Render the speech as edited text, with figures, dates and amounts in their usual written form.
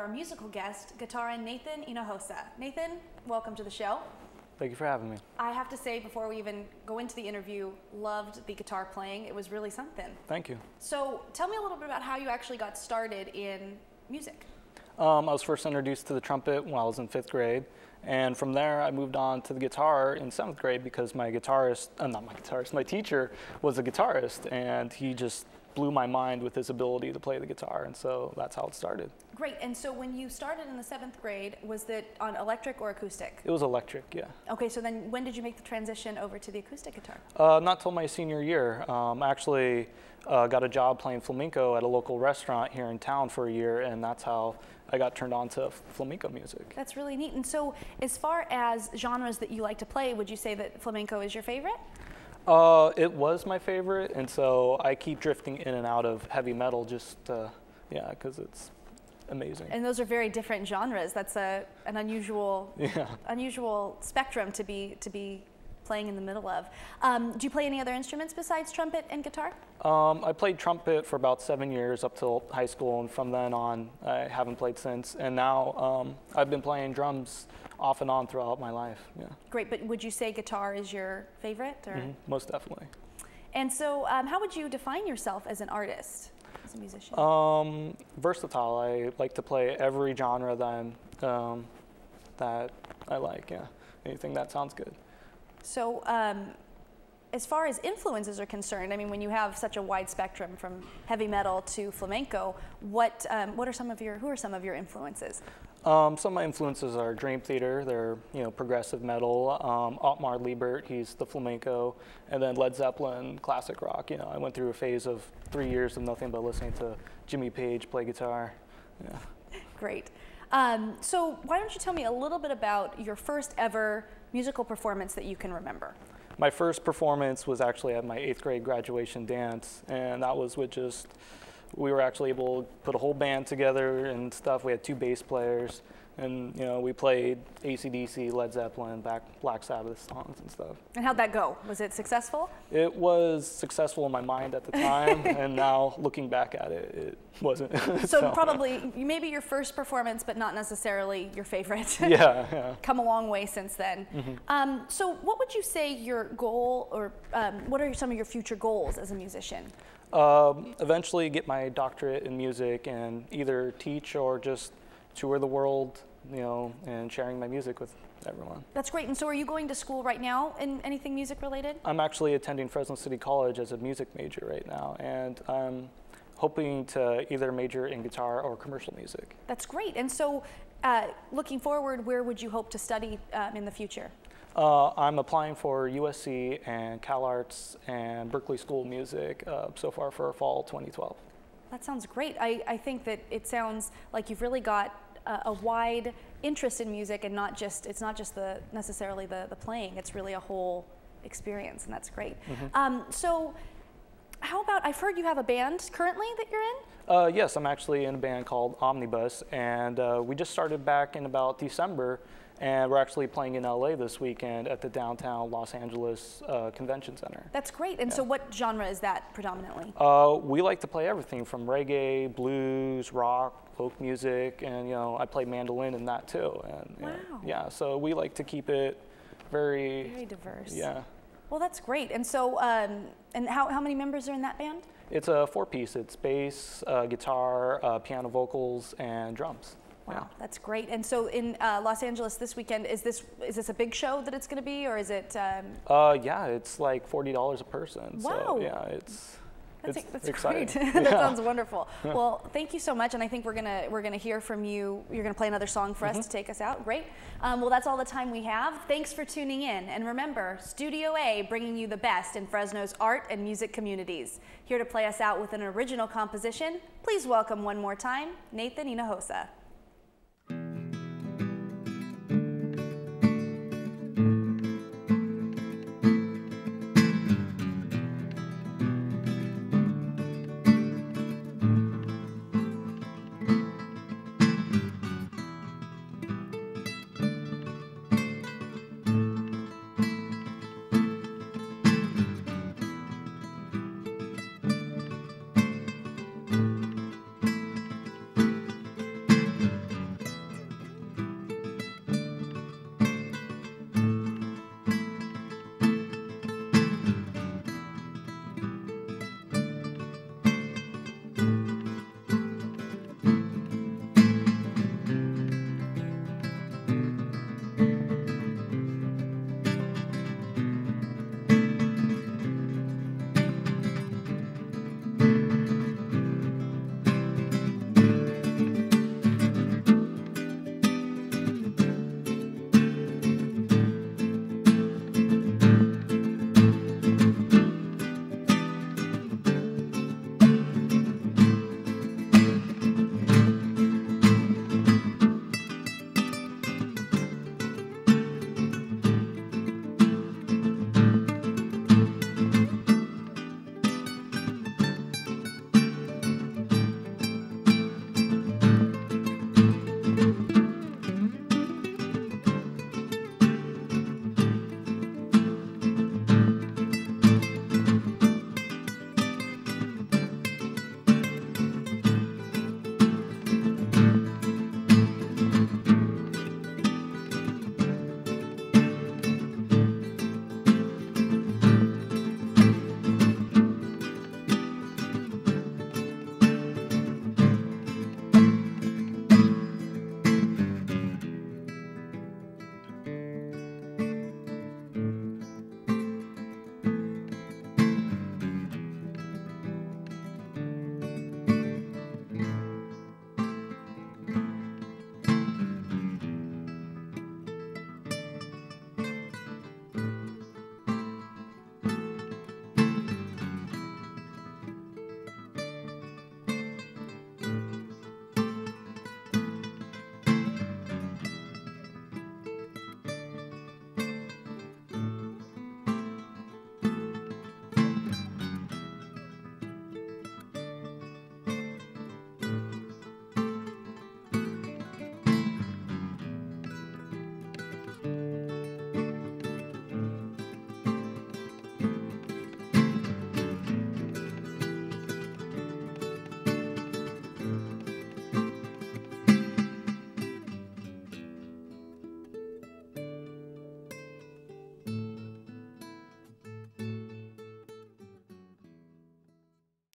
our musical guest, guitarist Nathan Hinojosa. Nathan, welcome to the show. Thank you for having me. I have to say, before we even go into the interview, loved the guitar playing. It was really something. Thank you. So tell me a little bit about how you actually got started in music. I was first introduced to the trumpet when I was in 5th grade. And from there, I moved on to the guitar in 7th grade because my teacher was a guitarist, and he just blew my mind with his ability to play the guitar, and so that's how it started. Great, and so when you started in the 7th grade, was it on electric or acoustic? It was electric, yeah. Okay, so then when did you make the transition over to the acoustic guitar? Not till my senior year. Actually got a job playing flamenco at a local restaurant here in town for a year, and that's how I got turned on to flamenco music. That's really neat. And so as far as genres that you like to play, would you say that flamenco is your favorite? It was my favorite, and so I keep drifting in and out of heavy metal just, yeah, because it's amazing. And those are very different genres. That's an unusual, unusual spectrum to be playing in the middle of. Do you play any other instruments besides trumpet and guitar? I played trumpet for about 7 years up till high school, and from then on I haven't played since. And now I've been playing drums off and on throughout my life. Yeah. Great, but would you say guitar is your favorite? Or? Mm-hmm. Most definitely. And so how would you define yourself as an artist, as a musician? Versatile. I like to play every genre that I like, yeah. Anything that sounds good. So as far as influences are concerned, I mean, when you have such a wide spectrum from heavy metal to flamenco, who are some of your influences? Some of my influences are Dream Theater. They're progressive metal. Otmar Liebert, he's the flamenco, and then Led Zeppelin, classic rock. I went through a phase of 3 years of nothing but listening to Jimmy Page play guitar. Yeah. Great. So why don't you tell me a little bit about your first ever musical performance that you can remember? My first performance was actually at my 8th grade graduation dance, and that was with we were actually able to put a whole band together and stuff. We had 2 bass players, and we played AC/DC, Led Zeppelin, Black Sabbath songs and stuff. And how'd that go? Was it successful? It was successful in my mind at the time, and now looking back at it, it wasn't. So probably maybe your first performance, but not necessarily your favorite. Yeah. Come a long way since then. Mm-hmm. So what would you say your goal, or what are some of your future goals as a musician? Eventually get my doctorate in music and either teach or just tour the world, and sharing my music with everyone. That's great. And so are you going to school right now in anything music related? I'm actually attending Fresno City College as a music major right now, and I'm hoping to either major in guitar or commercial music. That's great. And so looking forward, where would you hope to study in the future? I'm applying for USC and CalArts and Berklee School of Music so far for fall 2012. That sounds great. I think that it sounds like you've really got a wide interest in music, and it's not just necessarily the playing. It's really a whole experience, and that's great. Mm-hmm. So how about, I've heard you have a band currently that you're in? Yes, I'm actually in a band called Omnibus, and we just started back in about December. And we're actually playing in LA this weekend at the downtown Los Angeles Convention Center. That's great. And so what genre is that predominantly? We like to play everything from reggae, blues, rock, folk music, and I play mandolin in that too. And wow. Yeah, so we like to keep it very diverse. Yeah. Well, that's great. And so, and how many members are in that band? It's a 4-piece. It's bass, guitar, piano, vocals, and drums. Wow, yeah. That's great. And so in Los Angeles this weekend, is this a big show that it's going to be, or is it? Yeah, it's like $40 a person. Wow. So yeah, that's exciting. Great. That sounds wonderful. Well, thank you so much, and I think we're gonna hear from you. You're gonna play another song for us to take us out. Great. Well, that's all the time we have. Thanks for tuning in, and remember, Studio A bringing you the best in Fresno's art and music communities. Here to play us out with an original composition, please welcome one more time, Nathan Hinojosa.